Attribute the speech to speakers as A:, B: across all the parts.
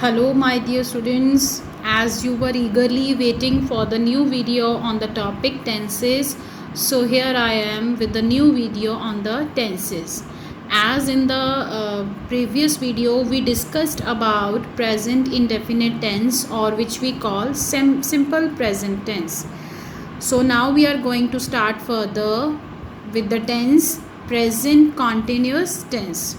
A: Hello, my dear students. As you were eagerly waiting for the new video on the topic tenses, so here I am with the new video on the tenses. As in the previous video, we discussed about present indefinite tense, or which we call simple present tense. So now we are going to start further with the tense present continuous tense.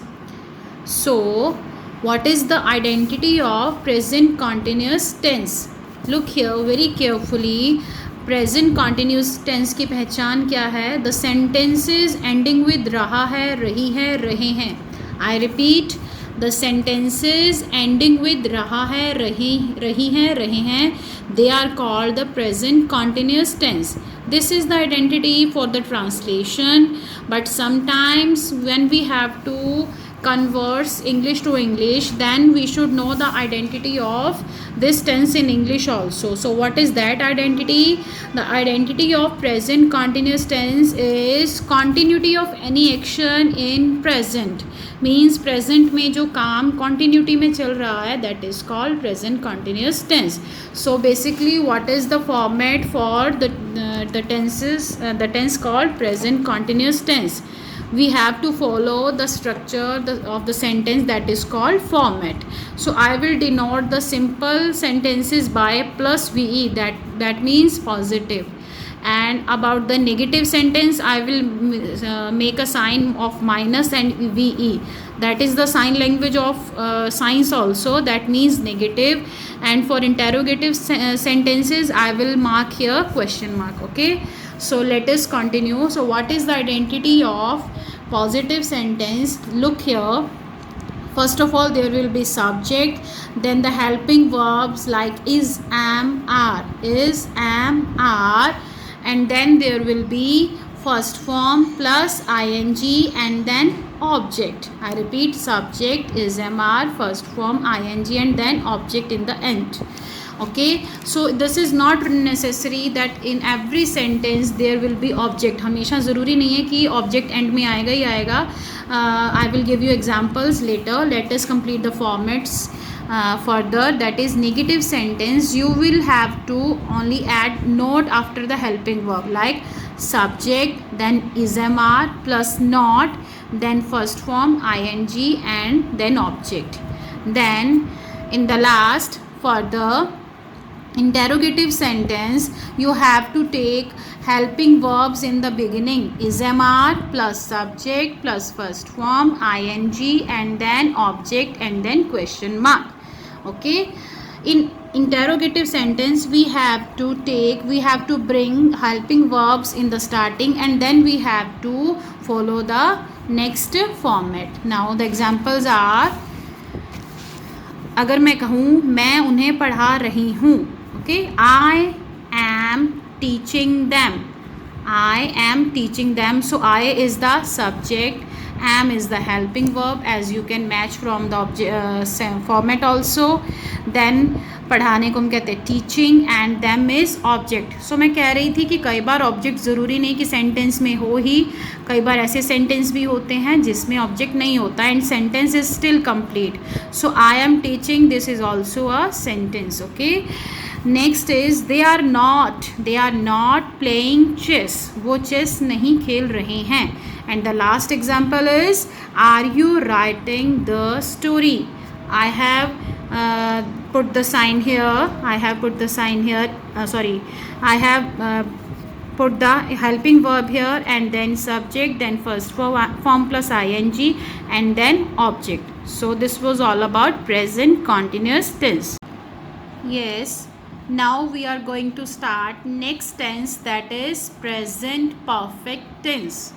A: So, what is the identity of present continuous tense? Look here very carefully. Present continuous tense की पहचान क्या है? The sentences ending with रहा है, रही है, रहे हैं. I repeat, the sentences ending with रहा है, रही है, रहे हैं, they are called the present continuous tense. This is the identity for the translation, but sometimes when we have to converse English to English, then we should know the identity of this tense in English also. So what is that identity? The identity of present continuous tense is continuity of any action in present. Means present में जो काम continuity में चल रहा है, that is called present continuous tense. So basically what is the format for the tenses, the tense called present continuous tense? We have to follow the structure of the sentence, that is called format. So I will denote the simple sentences by plus ve, that means positive, and about the negative sentence I will make a sign of minus and ve, that is the sign language of science also, that means negative. And for interrogative sentences I will mark here question mark. Okay, so let us continue. So what is the identity of positive sentence? Look here. First of all, there will be subject, then the helping verbs like is, am, are, and then there will be first form plus ing and then object. I repeat, subject, is, am, are, first form ing and then object in the end. Okay, so this is not necessary that in every sentence there will be object. हमेशा ज़रूरी नहीं है कि object end में आएगा ही आएगा. I will give you examples later. Let us complete the formats further. That is negative sentence, you will have to only add not after the helping verb, like subject, then is, am, are plus not, then first form ing and then object. Then in the last, for the interrogative sentence, you have to take helping verbs in the beginning, is, am, are plus subject plus first form ing and then object and then question mark. Okay, in interrogative sentence we have to bring helping verbs in the starting and then we have to follow the next format. Now the examples are, अगर मैं कहूँ मैं उन्हें पढ़ा रही हूँ, okay, I am teaching them, I am teaching them. So I is the subject, am is the helping verb, as you can match from the format also. Then पढ़ाने को हम कहते हैं teaching and them is object. सो मैं कह रही थी कि कई बार ऑब्जेक्ट ज़रूरी नहीं कि सेंटेंस में हो ही, कई बार ऐसे सेंटेंस भी होते हैं जिसमें ऑब्जेक्ट नहीं होता and sentence is still complete. So I am teaching, this is also a sentence. Okay, next is they are not playing chess, वो चेस नहीं खेल रहे हैं. And the last example is are you writing the story. I have put the sign here. I have put the helping verb here and then subject, then first form plus ing and then object. So this was all about present continuous tense. Yes, now we are going to start next tense, that is present perfect tense.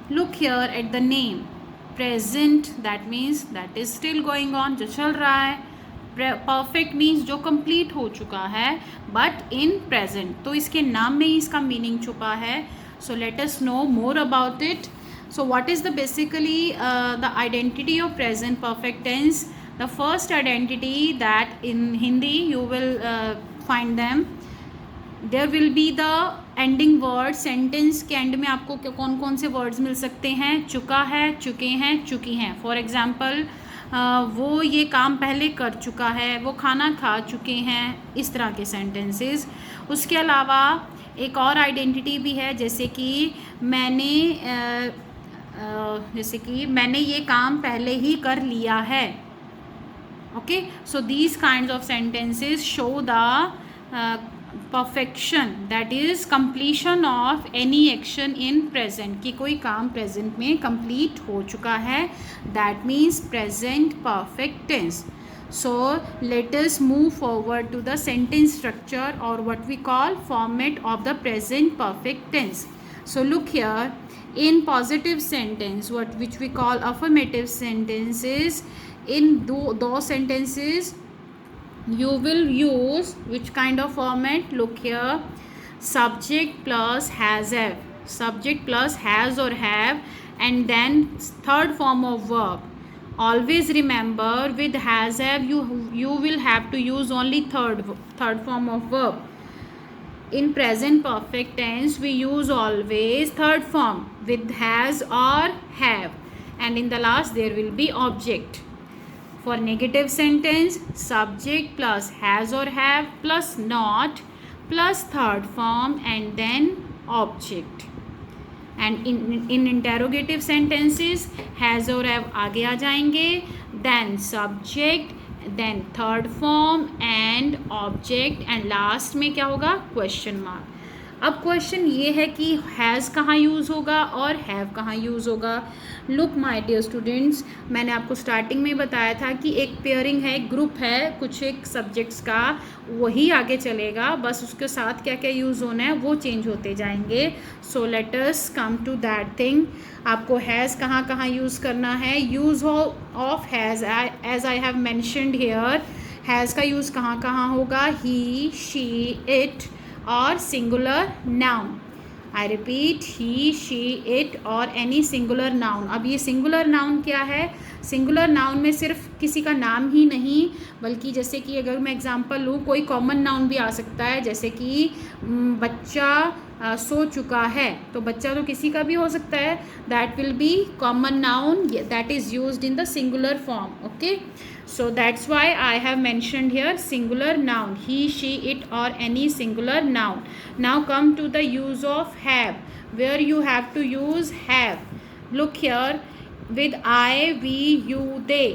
A: Look here at the name. Present, that means that is still going on, जो चल रहा है. Perfect means जो complete हो चुका है but in present. तो इसके नाम में ही इसका मीनिंग छुपा है. So let us know more about it. So what is the basically the identity of present perfect tense? The first identity that in Hindi you will find them, there will be the ending word. Sentence के end में आपको कौन कौन से words मिल सकते हैं? चुका है, चुके हैं, चुकी हैं. फॉर एग्जाम्पल वो ये काम पहले कर चुका है, वो खाना खा चुके हैं, इस तरह के सेंटेंसेस। उसके अलावा एक और आइडेंटिटी भी है, जैसे कि मैंने ये काम पहले ही कर लिया है। Okay, so these kinds of sentences show the perfection, that is completion of any action in present, कि कोई काम प्रेजेंट में कंप्लीट हो चुका है, that means present perfect tense. So let us move forward to the sentence structure, or what we call format of the present perfect tense. So look here, in positive sentence, which we call affirmative sentences, in those sentences you will use which kind of format? Look here, subject plus has have, subject plus has or have, and then third form of verb. Always remember, with has have you will have to use only third form of verb. In present perfect tense we use always third form with has or have, and in the last there will be object. For negative sentence, subject plus has or have plus not plus third form and then object. And in interrogative sentences, has or have आगे आ जाएंगे, then subject, then third form and object, and last में क्या होगा? question mark. अब question ये है कि has कहाँ यूज़ होगा और हैव कहाँ यूज़ होगा। लुक माय डियर स्टूडेंट्स, मैंने आपको स्टार्टिंग में बताया था कि एक पेयरिंग है, एक ग्रुप है कुछ एक सब्जेक्ट्स का, वही आगे चलेगा, बस उसके साथ क्या क्या यूज़ होना है वो चेंज होते जाएंगे। So let us come to that thing. आपको हैज़ कहाँ कहाँ यूज़ करना है? Use of has, as I have mentioned here, has का यूज़ कहाँ कहाँ होगा? ही, शी, इट और singular noun. I repeat, he, she, it और एनी सिंगुलर नाउन। अब ये सिंगुलर नाउन क्या है? सिंगुलर नाउन में सिर्फ किसी का नाम ही नहीं, बल्कि जैसे कि अगर मैं एग्जांपल लूँ, कोई कॉमन नाउन भी आ सकता है, जैसे कि बच्चा सो चुका है, तो बच्चा तो किसी का भी हो सकता है, that will be common noun that is used in the singular form. Okay, so that's why I have mentioned here singular noun, he, she, it or any singular noun. Now come to the use of have, where you have to use have. Look here, with I, we, you, they,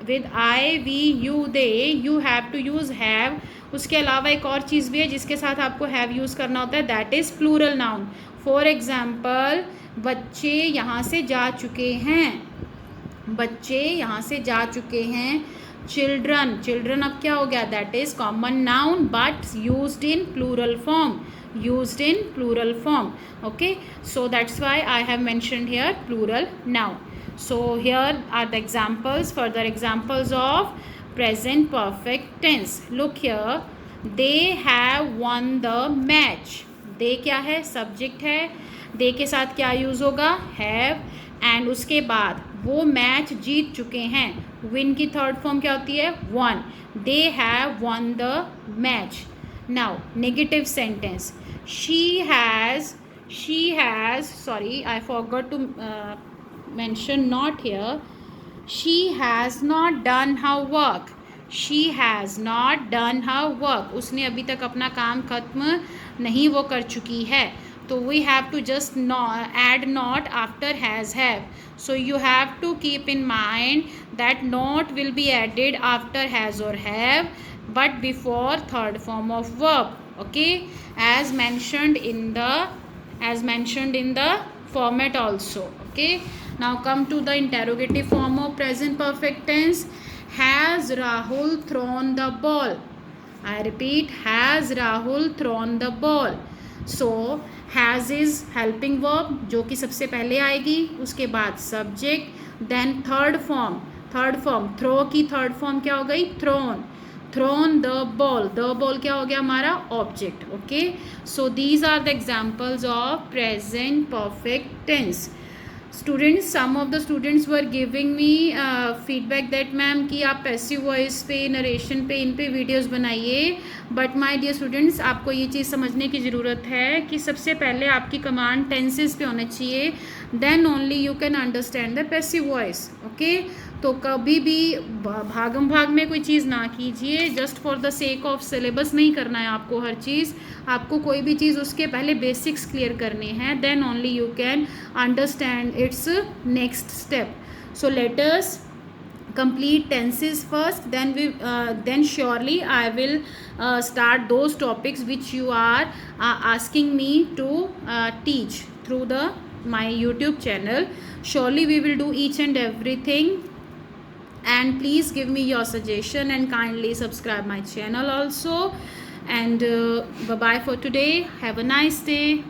A: with I, we, you, they you have to use have. उसके अलावा एक और चीज़ भी है जिसके साथ आपको have use करना होता है, that is plural noun. For example, बच्चे यहाँ से जा चुके हैं, बच्चे यहाँ से जा चुके हैं। चिल्ड्रन, चिल्ड्रन अब क्या हो गया? That is common noun but used in plural form, used in plural form. Okay, so that's why I have mentioned here plural noun. So here are the examples, further examples of present perfect tense. Look here, they have won the match. they क्या है? Subject है, they के साथ क्या use होगा? have, and उसके बाद वो मैच जीत चुके हैं, विन की थर्ड फॉर्म क्या होती है? won. they have won the match. Now negative sentence, she has, sorry I forgot to mention not here, she has not done her work. she has not done her work, उसने अभी तक अपना काम खत्म नहीं वो कर चुकी है, तो we have to just add not after has have. So you have to keep in mind that not will be added after has or have but before third form of verb. Okay, as mentioned in the format also. Okay, now come to the interrogative form of present perfect tense. Has Rahul thrown the ball? I repeat, has Rahul thrown the ball? So has is helping verb जो कि सबसे पहले आएगी, उसके बाद subject, then third form throw की third form क्या हो गई? thrown the ball क्या हो गया हमारा? object. Okay, so these are the examples of present perfect tense. Students, some of the students were giving me feedback that ma'am कि आप पैसिव वॉइस पे, नरेशन पे, इन पे वीडियोस बनाइए, बट माय डियर स्टूडेंट्स, आपको ये चीज़ समझने की ज़रूरत है कि सबसे पहले आपकी कमांड टेंसेस पे होना चाहिए, then only you can understand the passive voice. Okay, तो कभी भी भागम भाग में कोई चीज़ ना कीजिए, just for the sake of syllabus नहीं करना है आपको हर चीज़, आपको कोई भी चीज़ उसके पहले बेसिक्स क्लियर करने हैं, then only you can understand its next step. So let us complete tenses first, then surely I will start those topics which you are asking me to teach through my YouTube channel. Surely we will do each and everything, and please give me your suggestion and kindly subscribe my channel also. And bye bye for today. Have a nice day.